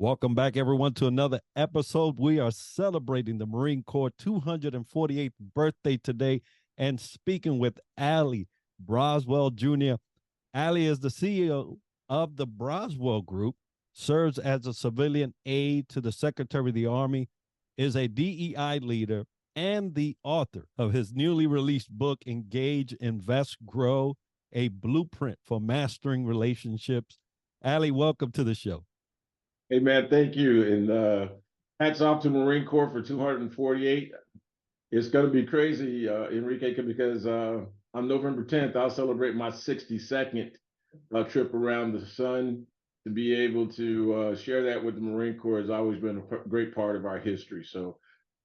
Welcome back, everyone, to another episode. We are celebrating the Marine Corps 248th birthday today and speaking with Allie Braswell Jr. Allie is the CEO of the Braswell Group, serves as a civilian aide to the Secretary of the Army, is a DEI leader, and the author of his newly released book, Engage, Invest, Grow, a blueprint for mastering relationships. Allie, welcome to the show. Hey man, thank you. And hats off to Marine Corps for 248. It's going to be crazy, Enrique, because on November 10th, I'll celebrate my 62nd trip around the sun. To be able to share that with the Marine Corps has always been a great part of our history. So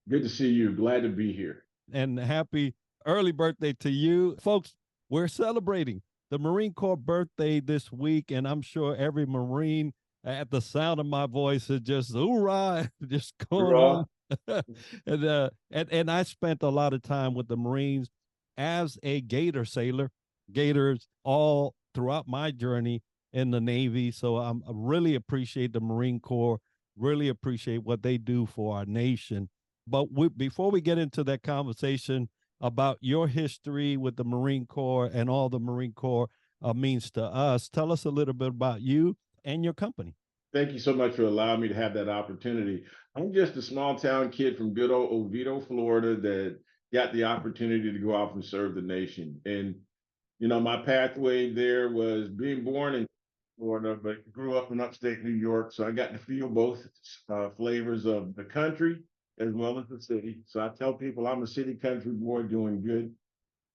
good to see you. Glad to be here. And happy early birthday to you. Folks, we're celebrating the Marine Corps birthday this week, and I'm sure every Marine at the sound of my voice is just hoorah, just going on. and I spent a lot of time with the Marines as a Gator sailor, Gators all throughout my journey in the Navy. So I really appreciate the Marine Corps, really appreciate what they do for our nation. But before we get into that conversation about your history with the Marine Corps and all the Marine Corps means to us, tell us a little bit about you and your company. Thank you so much for allowing me to have that opportunity. I'm just a small town kid from good old Oviedo, Florida, that got the opportunity to go off and serve the nation. And, you know, my pathway there was being born in Florida, but grew up in upstate New York. So I got to feel both flavors of the country as well as the city. So I tell people I'm a city country boy doing good.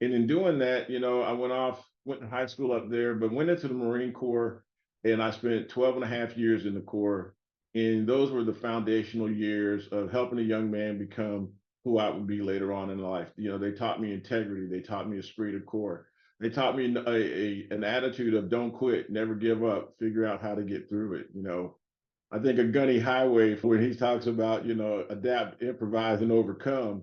And in doing that, you know, I went to high school up there, but went into the Marine Corps, and I spent 12 and a half years in the Corps. And those were the foundational years of helping a young man become who I would be later on in life. You know, they taught me integrity. They taught me esprit de corps. They taught me an attitude of don't quit, never give up, figure out how to get through it. You know, I think of Gunny Highway when he talks about, you know, adapt, improvise, and overcome.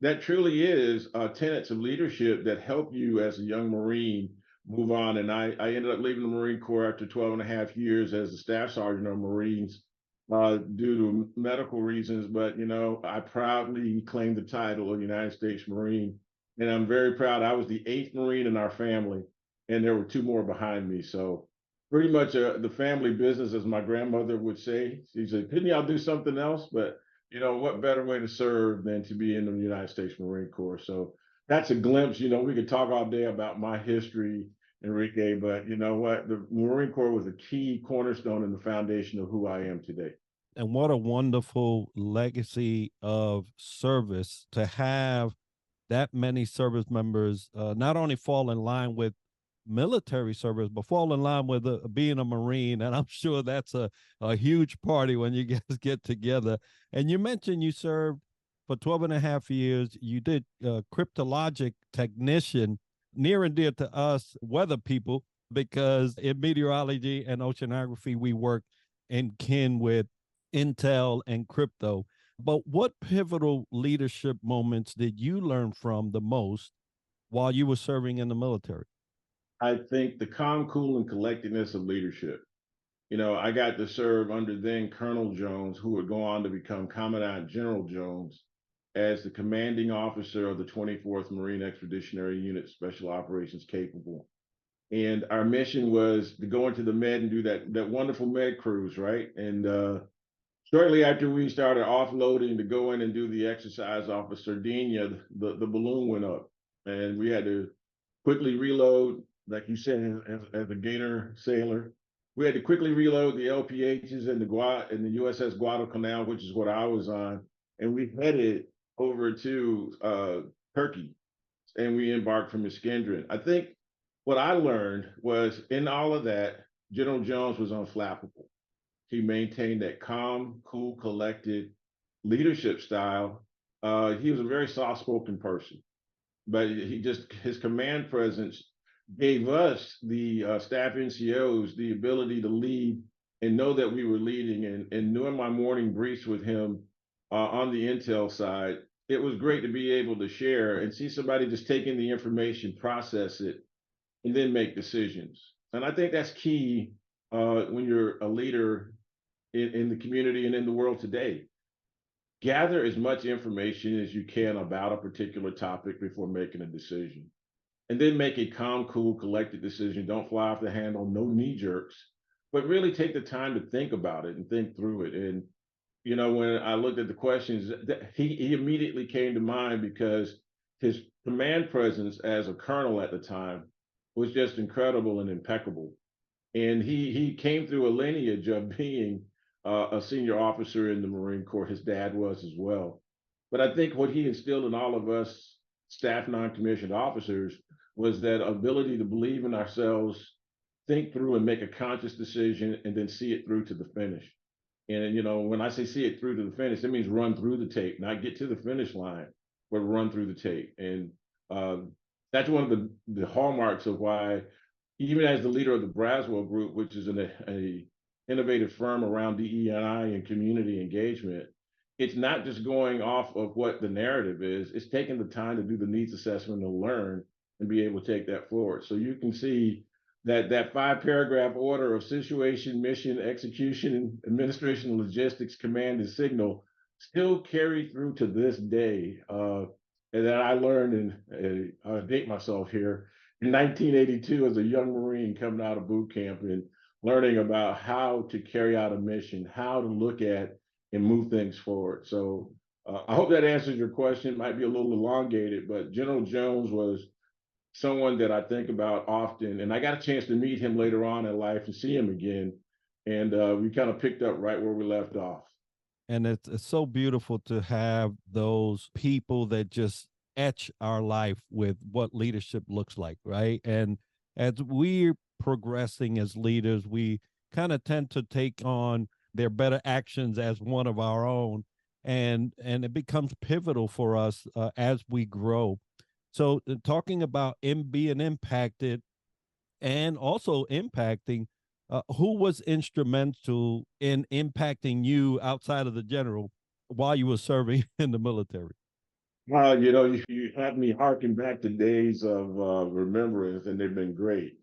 That truly is tenets of leadership that help you as a young Marine move on. And I ended up leaving the Marine Corps after 12 and a half years as a staff sergeant of Marines due to medical reasons. But, you know, I proudly claimed the title of United States Marine. And I'm very proud. I was the 8th Marine in our family, and there were 2 more behind me. So pretty much the family business, as my grandmother would say. She said, couldn't y'all do something else? But, you know, what better way to serve than to be in the United States Marine Corps? So that's a glimpse. You know, we could talk all day about my history, Enrique, but you know what? The Marine Corps was a key cornerstone in the foundation of who I am today. And what a wonderful legacy of service to have that many service members not only fall in line with military service, but fall in line with being a Marine. And I'm sure that's a huge party when you guys get together. And you mentioned you served for 12 and a half years. You did cryptologic technician, near and dear to us weather people, because in meteorology and oceanography, we work in kin with intel and crypto. But what pivotal leadership moments did you learn from the most while you were serving in the military? I think the calm, cool, and collectedness of leadership. You know, I got to serve under then Colonel Jones, who would go on to become Commandant General Jones, as the commanding officer of the 24th Marine Expeditionary Unit Special Operations Capable. And our mission was to go into the Med and do that wonderful Med cruise, right? And shortly after we started offloading to go in and do the exercise off of Sardinia, the balloon went up, and we had to quickly reload, like you said, as a Gator sailor. We had to quickly reload the LPHs in the USS Guadalcanal, which is what I was on, and we headed over to Turkey, and we embarked from Iskenderion. I think what I learned was in all of that, General Jones was unflappable. He maintained that calm, cool, collected leadership style. He was a very soft-spoken person, but his command presence gave us, the staff NCOs, the ability to lead and know that we were leading. And doing my morning briefs with him on the intel side, it was great to be able to share and see somebody just taking the information, process it, and then make decisions. And I think that's key when you're a leader in the community and in the world today. Gather as much information as you can about a particular topic before making a decision. And then make a calm, cool, collected decision. Don't fly off the handle, no knee jerks, but really take the time to think about it and think through it. And when I looked at the questions, he immediately came to mind because his command presence as a colonel at the time was just incredible and impeccable. And he came through a lineage of being a senior officer in the Marine Corps. His dad was as well. But I think what he instilled in all of us staff non-commissioned officers was that ability to believe in ourselves, think through and make a conscious decision, and then see it through to the finish. And when I say see it through to the finish, it means run through the tape, not get to the finish line, but run through the tape. And that's one of the hallmarks of why, even as the leader of the Braswell Group, which is a innovative firm around DEI and community engagement, it's not just going off of what the narrative is. It's taking the time to do the needs assessment and learn and be able to take that forward. So you can see that 5 paragraph order of situation, mission, execution, administration, logistics, command, and signal still carry through to this day. And that I learned, and I date myself here, in 1982 as a young Marine coming out of boot camp and learning about how to carry out a mission, how to look at and move things forward. So I hope that answers your question. It might be a little elongated, but General Jones was someone that I think about often. And I got a chance to meet him later on in life and see him again. And we kind of picked up right where we left off. And it's so beautiful to have those people that just etch our life with what leadership looks like, right? And as we're progressing as leaders, we kind of tend to take on their better actions as one of our own, and it becomes pivotal for us as we grow. So, talking about being impacted and also impacting, who was instrumental in impacting you outside of the general while you were serving in the military? Well, you had me harking back to days of remembrance, and they've been great.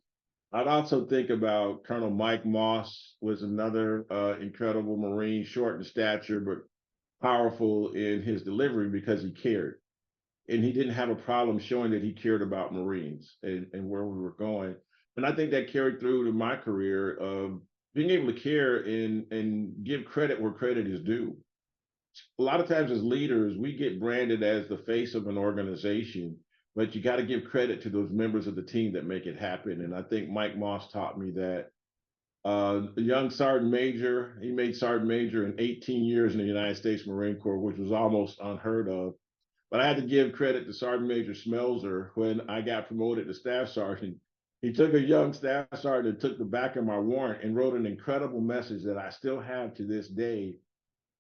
I'd also think about Colonel Mike Moss was another incredible Marine, short in stature, but powerful in his delivery because he cared. And he didn't have a problem showing that he cared about Marines and where we were going. And I think that carried through to my career of being able to care and give credit where credit is due. A lot of times as leaders, we get branded as the face of an organization, but you got to give credit to those members of the team that make it happen. And I think Mike Moss taught me that. A young sergeant major, he made sergeant major in 18 years in the United States Marine Corps, which was almost unheard of. But I had to give credit to Sergeant Major Smelzer when I got promoted to staff sergeant. He took a young staff sergeant and took the back of my warrant and wrote an incredible message that I still have to this day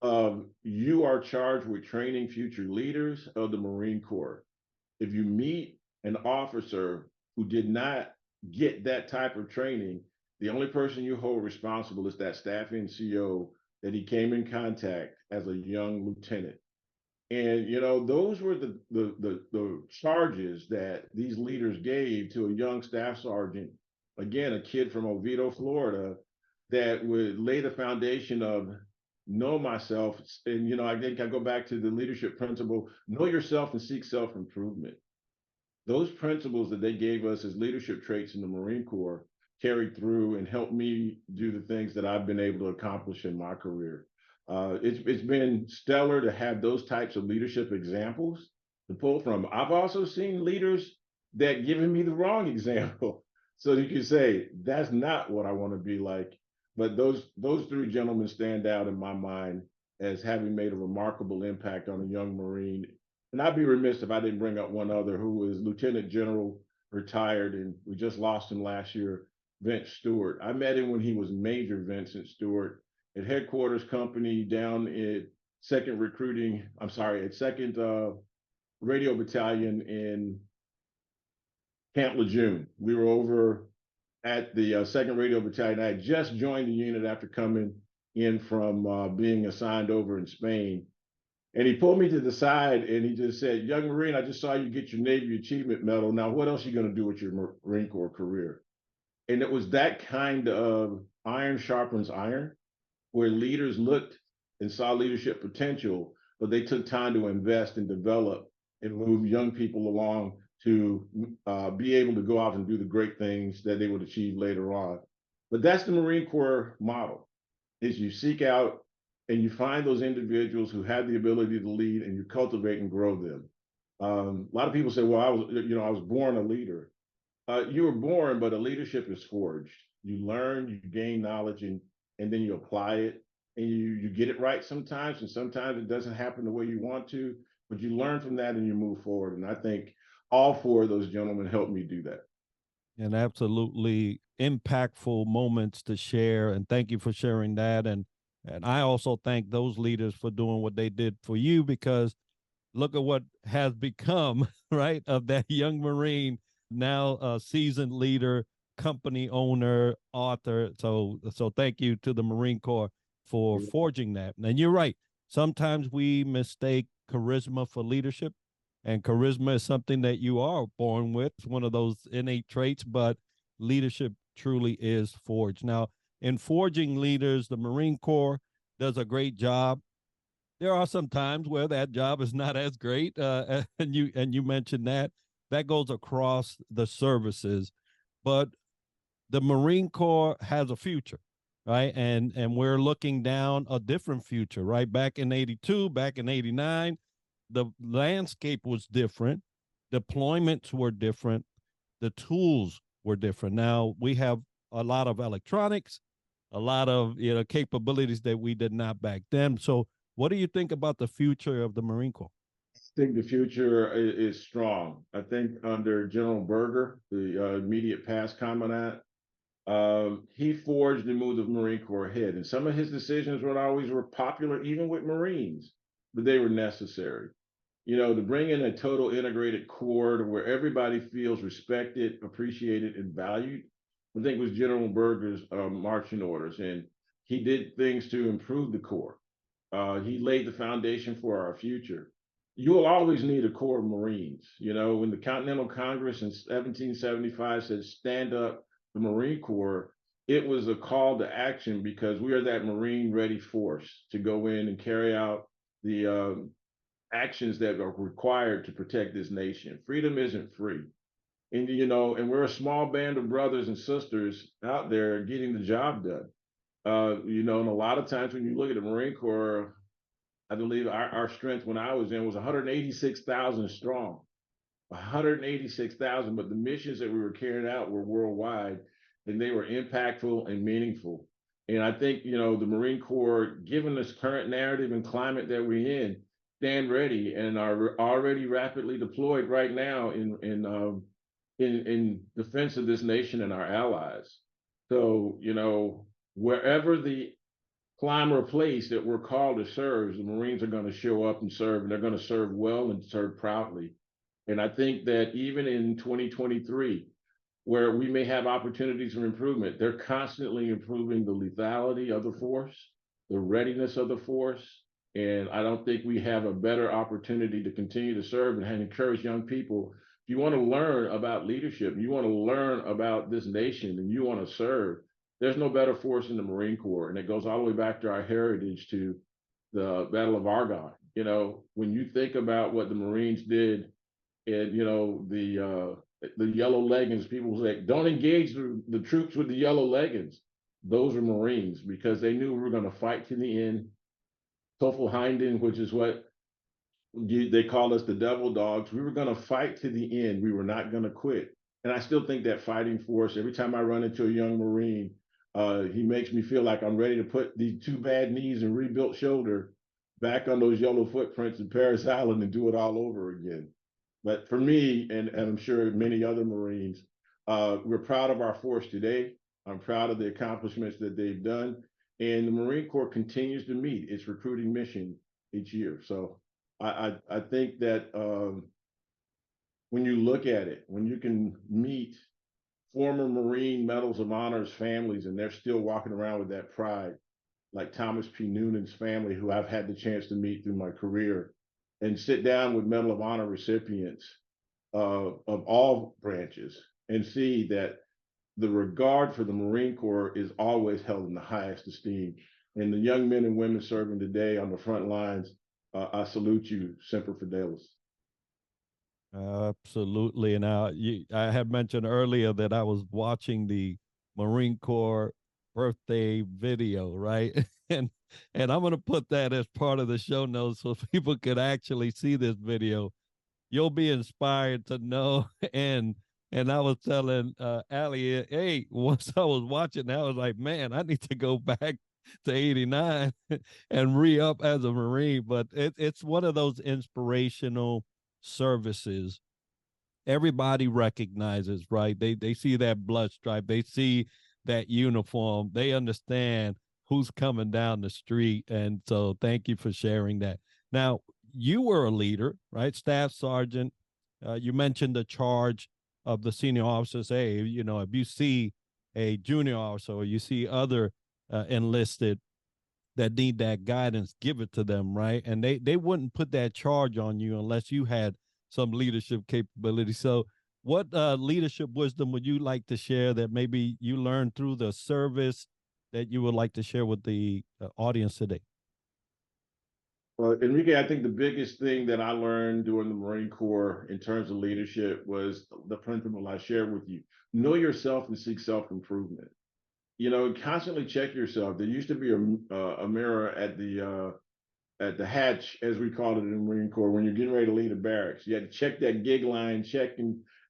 of you are charged with training future leaders of the Marine Corps. If you meet an officer who did not get that type of training, the only person you hold responsible is that staff NCO that he came in contact as a young lieutenant. And those were the charges that these leaders gave to a young staff sergeant, again, a kid from Oviedo, Florida, that would lay the foundation of know myself. And I think I go back to the leadership principle: know yourself and seek self-improvement. Those principles that they gave us as leadership traits in the Marine Corps carried through and helped me do the things that I've been able to accomplish in my career. It's been stellar to have those types of leadership examples to pull from. I've also seen leaders that given me the wrong example, so you can say that's not what I want to be like. But those 3 gentlemen stand out in my mind as having made a remarkable impact on a young Marine. And I'd be remiss if I didn't bring up one other who was Lieutenant General, retired, and we just lost him last year, Vince Stewart. I met him when he was Major Vincent Stewart at headquarters company down at second radio battalion in Camp Lejeune. We were over at the second radio battalion. I had just joined the unit after coming in from being assigned over in Spain. And he pulled me to the side and he just said, "Young Marine, I just saw you get your Navy Achievement Medal. Now, what else are you going to do with your Marine Corps career?" And it was that kind of iron sharpens iron, where leaders looked and saw leadership potential, but they took time to invest and develop and move young people along to be able to go out and do the great things that they would achieve later on. But that's the Marine Corps model: is you seek out and you find those individuals who have the ability to lead, and you cultivate and grow them. A lot of people say, "Well, I was born a leader." You were born, but a leadership is forged. You learn, you gain knowledge, and then you apply it, and you get it right sometimes, and sometimes it doesn't happen the way you want to, but you learn from that and you move forward. And I think all four of those gentlemen helped me do that. And absolutely impactful moments to share. And thank you for sharing that. And I also thank those leaders for doing what they did for you, because look at what has become, right, of that young Marine, now a seasoned leader, company owner, author. So thank you to the Marine Corps for forging that. And you're right. Sometimes we mistake charisma for leadership, and charisma is something that you are born with. It's one of those innate traits, but leadership truly is forged. Now, in forging leaders, the Marine Corps does a great job. There are some times where that job is not as great, and you mentioned that goes across the services, but the Marine Corps has a future, right? And we're looking down a different future, right? Back in '82, back in '89, the landscape was different, deployments were different, the tools were different. Now we have a lot of electronics, a lot of capabilities that we did not back then. So, what do you think about the future of the Marine Corps? I think the future is strong. I think under General Berger, the immediate past commandant, he forged and moved the Marine Corps ahead. And some of his decisions were always were popular, even with Marines, but they were necessary. To bring in a total integrated corps to where everybody feels respected, appreciated, and valued, I think was General Berger's marching orders. And he did things to improve the corps. He laid the foundation for our future. You will always need a corps of Marines. When the Continental Congress in 1775 said, "Stand up the Marine Corps," it was a call to action, because we are that Marine ready force to go in and carry out the actions that are required to protect this nation. Freedom isn't free. And we're a small band of brothers and sisters out there getting the job done. And a lot of times when you look at the Marine Corps, I believe our strength when I was in was 186,000 strong. 186,000, but the missions that we were carrying out were worldwide, and they were impactful and meaningful. And I think, the Marine Corps, given this current narrative and climate that we're in, stand ready and are already rapidly deployed right now in defense of this nation and our allies. So, wherever the climb or place that we're called to serve, the Marines are going to show up and serve, and they're going to serve well and serve proudly. And I think that even in 2023, where we may have opportunities for improvement, they're constantly improving the lethality of the force, the readiness of the force. And I don't think we have a better opportunity to continue to serve and encourage young people. If you want to learn about leadership, you want to learn about this nation, and you want to serve, there's no better force in the Marine Corps. And it goes all the way back to our heritage, to the Battle of Argonne. When you think about what the Marines did, and the yellow leggings, people say, "Don't engage the troops with the yellow leggings." Those are Marines, because they knew we were going to fight to the end. Toffelhinden, which is what they call us, the devil dogs. We were going to fight to the end. We were not going to quit. And I still think that fighting force, every time I run into a young Marine, he makes me feel like I'm ready to put these two bad knees and rebuilt shoulder back on those yellow footprints in Paris Island and do it all over again. But for me, and I'm sure many other Marines, we're proud of our force today. I'm proud of the accomplishments that they've done. And the Marine Corps continues to meet its recruiting mission each year. So I think that when you look at it, when you can meet former Marine Medals of Honors families, and they're still walking around with that pride, like Thomas P. Noonan's family, who I've had the chance to meet through my career, and sit down with Medal of Honor recipients of all branches and see that the regard for the Marine Corps is always held in the highest esteem. And the young men and women serving today on the front lines, I salute you, Semper Fidelis. Absolutely. And I had mentioned earlier that I was watching the Marine Corps birthday video, right? and I'm going to put that as part of the show notes so people could actually see this video. You'll be inspired to know. And I was telling Allie, hey, once I was watching, I was like, man, I need to go back to 89 and re-up as a Marine. But it's one of those inspirational services everybody recognizes, right? They see that blood stripe, they see that uniform, they understand who's coming down the street. And so thank you for sharing that. Now, you were a leader, right? Staff sergeant. You mentioned the charge of the senior officers. Hey, you know, if you see a junior officer or you see other enlisted that need that guidance, give it to them, right? And they wouldn't put that charge on you unless you had some leadership capability. So, what leadership wisdom would you like to share that maybe you learned through the service that you would like to share with the audience today? Well, Enrique, I think the biggest thing that I learned during the Marine Corps in terms of leadership was the principle I shared with you. Know yourself and seek self-improvement. You know, constantly check yourself. There used to be a mirror at the hatch, as we called it in the Marine Corps, when you're getting ready to leave the barracks. You had to check that gig line,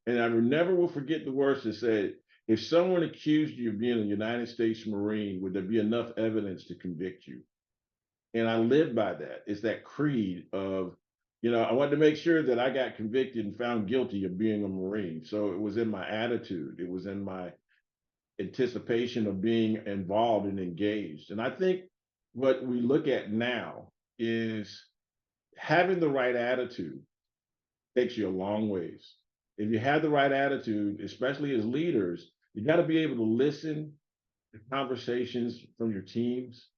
and I never will forget the words that said, if someone accused you of being a United States Marine, would there be enough evidence to convict you? And I live by that. It's that creed of, you know, I wanted to make sure that I got convicted and found guilty of being a Marine. So it was in my attitude, it was in my anticipation of being involved and engaged. And I think what we look at now is having the right attitude takes you a long ways. If you have the right attitude, especially as leaders, you got to be able to listen to conversations from your teams,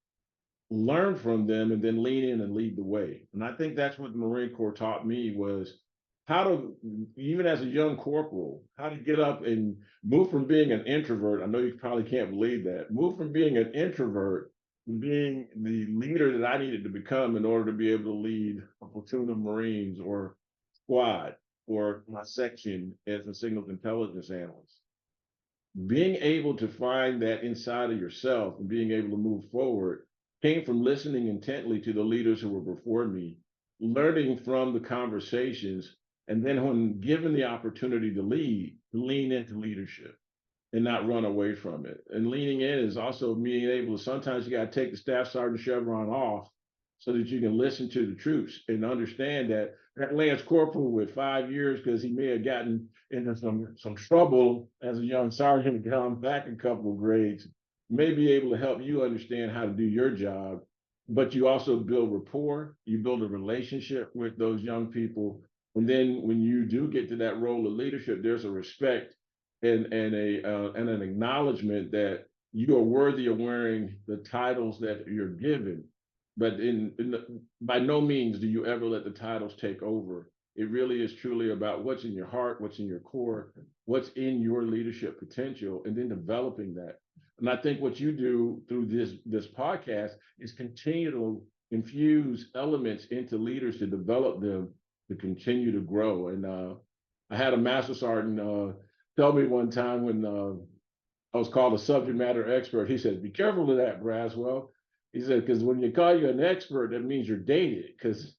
learn from them, and then lean in and lead the way. And I think that's what the Marine Corps taught me was how to, even as a young corporal, how to get up and move from being an introvert. I know you probably can't believe that. Move from being an introvert to being the leader that I needed to become in order to be able to lead a platoon of Marines or squad or my section as a signals intelligence analyst. Being able to find that inside of yourself and being able to move forward came from listening intently to the leaders who were before me, learning from the conversations, and then when given the opportunity to lead, lean into leadership and not run away from it. And leaning in is also being able to, sometimes you got to take the staff sergeant chevron off so that you can listen to the troops and understand that that Lance Corporal with 5 years, because he may have gotten into some trouble as a young sergeant and gone back a couple of grades, may be able to help you understand how to do your job. But you also build rapport, you build a relationship with those young people. And then when you do get to that role of leadership, there's a respect and an acknowledgement that you are worthy of wearing the titles that you're given. But by no means do you ever let the titles take over. It really is truly about what's in your heart, what's in your core, what's in your leadership potential, and then developing that. And I think what you do through this podcast is continue to infuse elements into leaders to develop them to continue to grow. And I had a master sergeant tell me one time when I was called a subject matter expert. He said, "Be careful of that, Braswell." He said, "Because when you call you an expert, that means you're dated. Because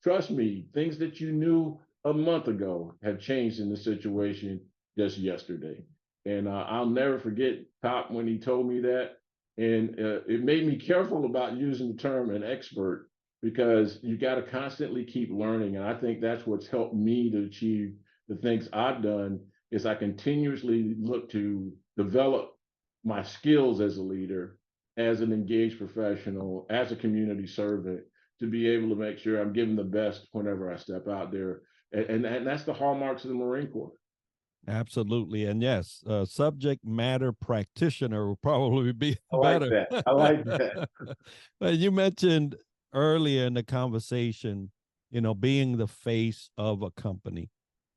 trust me, things that you knew a month ago have changed in the situation just yesterday." And I'll never forget Pop when he told me that. And it made me careful about using the term an expert because you got to constantly keep learning. And I think that's what's helped me to achieve the things I've done is I continuously look to develop my skills as a leader, as an engaged professional, as a community servant, to be able to make sure I'm giving the best whenever I step out there. And that's the hallmarks of the Marine Corps. Absolutely. And yes, subject matter practitioner will probably be I like better. that. I like that. But you mentioned earlier in the conversation, being the face of a company.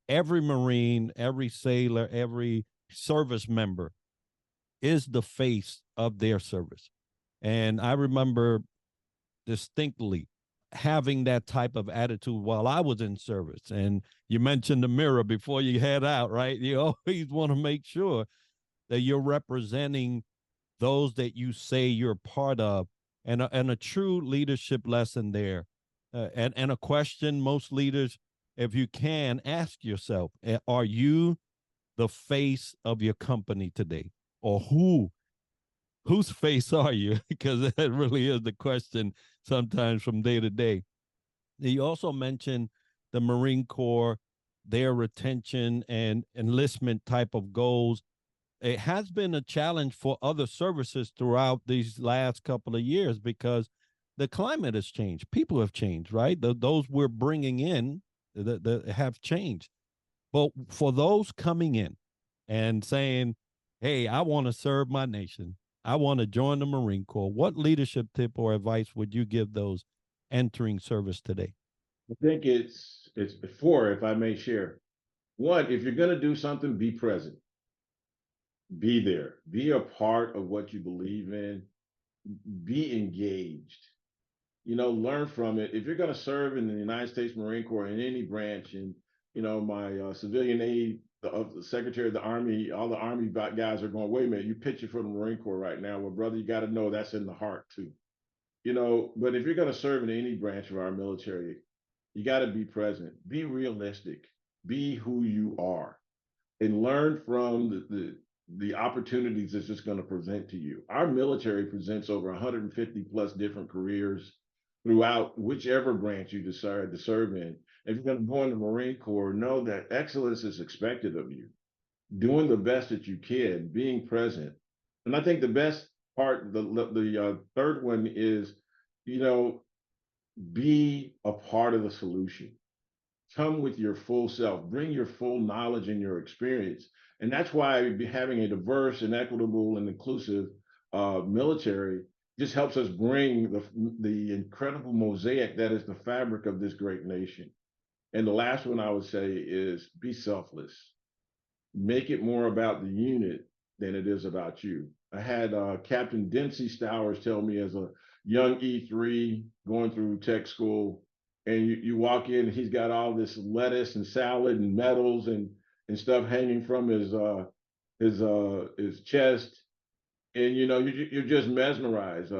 Every Marine, every sailor, every service member is the face of their service. And I remember distinctly having that type of attitude while I was in service. And you mentioned the mirror before you head out, right? You always want to make sure that you're representing those that you say you're part of, and a true leadership lesson there. And a question most leaders, if you can, ask yourself: are you the face of your company today, or whose face are you? Because that really is the question sometimes from day to day. You also mentioned the Marine Corps, their retention and enlistment type of goals. It has been a challenge for other services throughout these last couple of years because the climate has changed. People have changed, right? Those we're bringing in that have changed. But for those coming in and saying, hey, I want to serve my nation, I want to join the Marine Corps, what leadership tip or advice would you give those entering service today? I think it's four, if I may share. One, if you're going to do something, be present, be there, be a part of what you believe in, be engaged. Learn from it. If you're going to serve in the United States Marine Corps in any branch, and my civilian aide, the Secretary of the Army, all the Army guys are going, wait a minute, you picture for the Marine Corps right now. Well, brother, you got to know that's in the heart too. But if you're going to serve in any branch of our military, you got to be present, be realistic, be who you are, and learn from the opportunities it's just going to present to you. Our military presents over 150 plus different careers throughout whichever branch you decide to serve in. If you're going to go in the Marine Corps, know that excellence is expected of you, doing the best that you can, being present. And I think the best part, the third one is, you know, be a part of the solution. Come with your full self, bring your full knowledge and your experience. And that's why having a diverse and equitable and inclusive military just helps us bring the incredible mosaic that is the fabric of this great nation. And the last one I would say is be selfless. Make it more about the unit than it is about you. I had Captain Dempsey Stowers tell me as a young E3 going through tech school, and you walk in, and he's got all this lettuce and salad and medals and stuff hanging from his chest, and you're just mesmerized.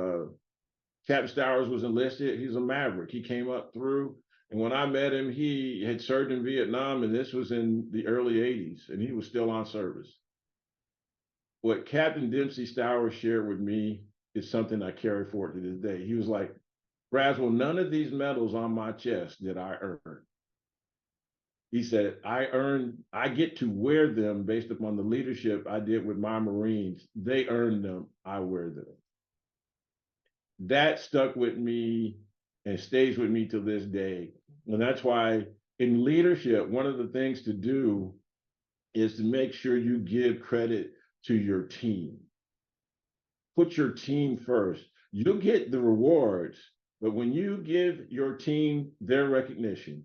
Captain Stowers was enlisted. He's a maverick. He came up through. And when I met him, he had served in Vietnam, and this was in the early 80s, and he was still on service. What Captain Dempsey Stowers shared with me is something I carry forward to this day. He was like, Braswell, none of these medals on my chest did I earn. He said, I get to wear them based upon the leadership I did with my Marines. They earned them, I wear them. That stuck with me and stays with me to this day. And that's why in leadership, one of the things to do is to make sure you give credit to your team. Put your team first. You'll get the rewards, but when you give your team their recognition,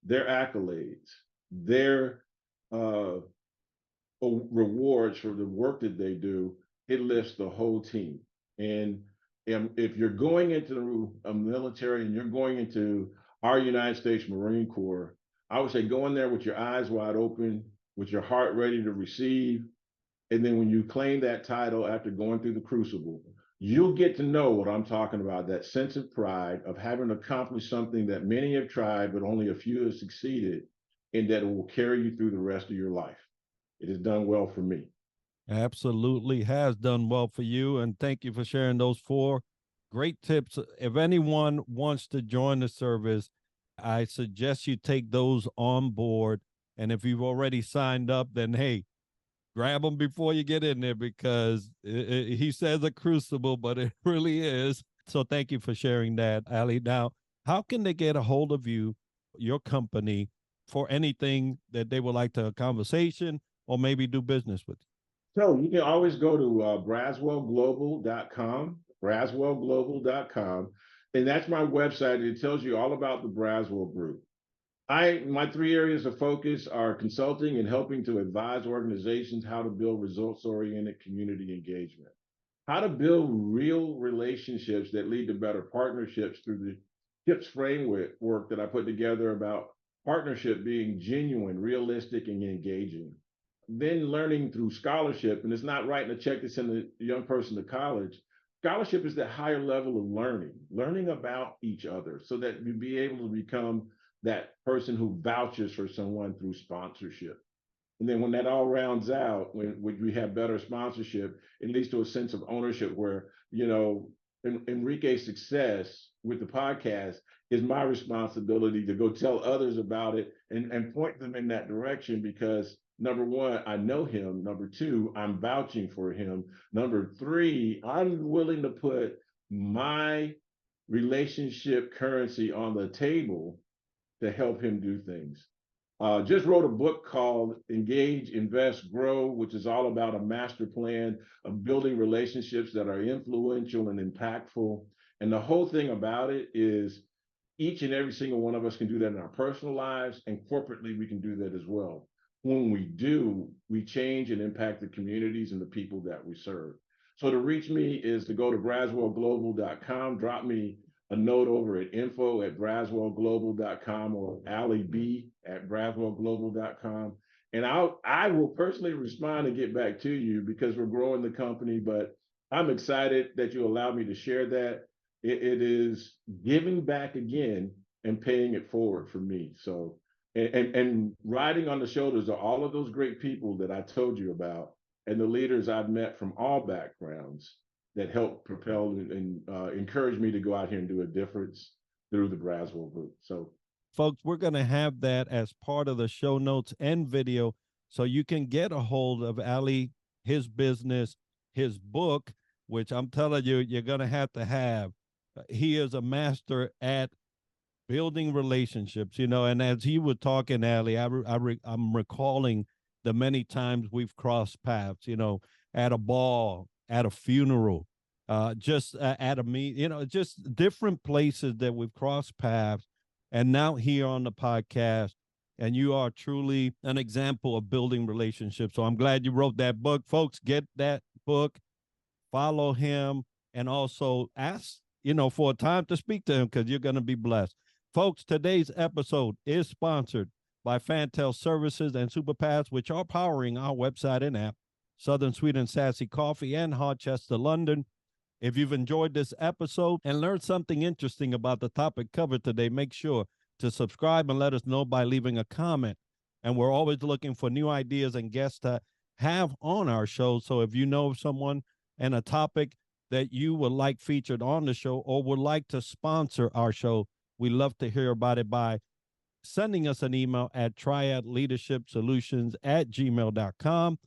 their accolades, their rewards for the work that they do, it lifts the whole team. And if you're going into a military and you're going into our United States Marine Corps, I would say go in there with your eyes wide open, with your heart ready to receive. And then when you claim that title after going through the crucible, you'll get to know what I'm talking about, that sense of pride of having accomplished something that many have tried, but only a few have succeeded, and that it will carry you through the rest of your life. It has done well for me. Absolutely has done well for you. And thank you for sharing those four great tips. If anyone wants to join the service, I suggest you take those on board. And if you've already signed up, then hey, grab them before you get in there because he says a crucible, but it really is. So thank you for sharing that, Allie. Now, how can they get a hold of you, your company, for anything that they would like to have a conversation or maybe do business with you? So you can always go to braswellglobal.com, braswellglobal.com, and that's my website. It tells you all about the Braswell Group. My three areas of focus are consulting and helping to advise organizations how to build results-oriented community engagement, how to build real relationships that lead to better partnerships through the TIPS framework that I put together about partnership being genuine, realistic, and engaging. Then learning through scholarship, and it's not writing a check to send a young person to college. Scholarship is that higher level of learning about each other so that you be able to become that person who vouches for someone through sponsorship. And then when that all rounds out, when we have better sponsorship, it leads to a sense of ownership where, Enrique's success with the podcast is my responsibility to go tell others about it and point them in that direction because number one, I know him. Number two, I'm vouching for him. Number three, I'm willing to put my relationship currency on the table to help him do things. Just wrote a book called Engage, Invest, Grow, which is all about a master plan of building relationships that are influential and impactful. And the whole thing about it is each and every single one of us can do that in our personal lives, and corporately, we can do that as well. When we do, we change and impact the communities and the people that we serve. So to reach me is to go to braswellglobal.com, drop me a note over at info@braswellglobal.com or Allie B at braswellglobal.com. And I will personally respond and get back to you because we're growing the company, but I'm excited that you allowed me to share that. It is giving back again and paying it forward for me. So, and riding on the shoulders of all of those great people that I told you about and the leaders I've met from all backgrounds that helped propel and encourage me to go out here and do a difference through the Braswell Group. So, Folks, we're going to have that as part of the show notes and video so you can get a hold of Allie, his business, his book, which I'm telling you, you're going to have to have. He is a master at building relationships, and as he was talking, Allie, I'm recalling the many times we've crossed paths, at a ball, at a funeral, just at a meet, just different places that we've crossed paths. And now here on the podcast, and you are truly an example of building relationships. So I'm glad you wrote that book. Folks, get that book, follow him, and also ask, for a time to speak to him because you're going to be blessed. Folks, today's episode is sponsored by Fantel Services and Superpass, which are powering our website and app, Southern Sweet and Sassy Coffee, and Harchester, London. If you've enjoyed this episode and learned something interesting about the topic covered today, make sure to subscribe and let us know by leaving a comment. And we're always looking for new ideas and guests to have on our show. So if you know of someone and a topic that you would like featured on the show or would like to sponsor our show, we love to hear about it by sending us an email at triadleadershipsolutions@gmail.com.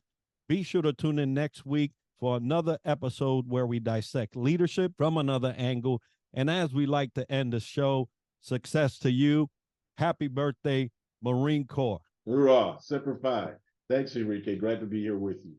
Be sure to tune in next week for another episode where we dissect leadership from another angle. And as we like to end the show, success to you. Happy birthday, Marine Corps. Hoorah, Semper Fi. Thanks, Enrique. Glad to be here with you.